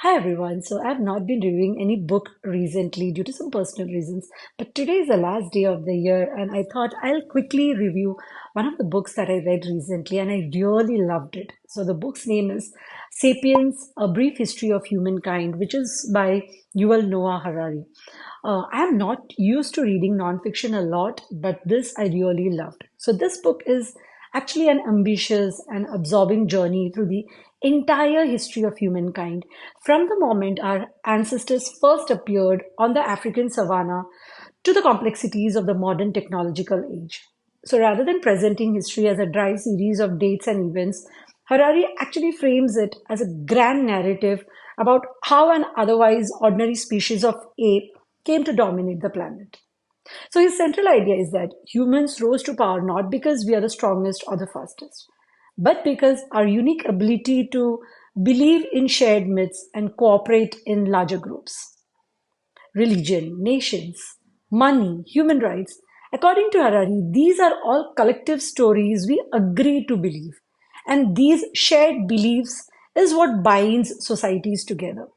Hi everyone. So I've not been reviewing any book recently due to some personal reasons, but today is the last day of the year and I thought I'll quickly review one of the books that I read recently and I really loved it. So the book's name is Sapiens: A Brief History of Humankind, which is by Yuval Noah Harari. I am not used to reading nonfiction a lot, but this I really loved. So, this book is actually an ambitious and absorbing journey through the entire history of humankind, from the moment our ancestors first appeared on the African savanna to the complexities of the modern technological age. So, rather than presenting history as a dry series of dates and events, Harari actually frames it as a grand narrative about how an otherwise ordinary species of ape came to dominate the planet. So his central idea is that humans rose to power not because we are the strongest or the fastest, but because our unique ability to believe in shared myths and cooperate in larger groups. Religion, nations, money, human rights. According to Harari, these are all collective stories we agree to believe. And these shared beliefs is what binds societies together.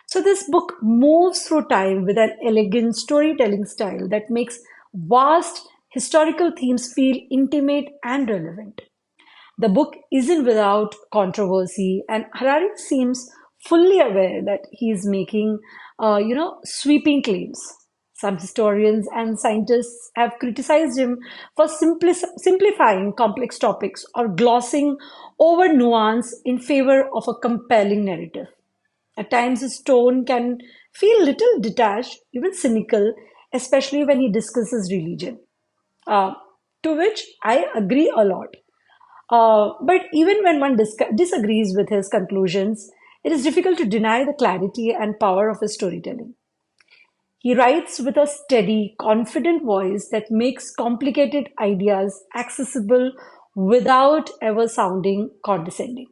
So this book moves through time with an elegant storytelling style that makes vast historical themes feel intimate and relevant. The book isn't without controversy, and Harari seems fully aware that he is making, sweeping claims. Some historians and scientists have criticized him for simplifying complex topics or glossing over nuance in favor of a compelling narrative. At times, his tone can feel little detached, even cynical, especially when he discusses religion. Uh, to which I agree a lot. But even when one disagrees with his conclusions, it is difficult to deny the clarity and power of his storytelling. He writes with a steady, confident voice that makes complicated ideas accessible without ever sounding condescending.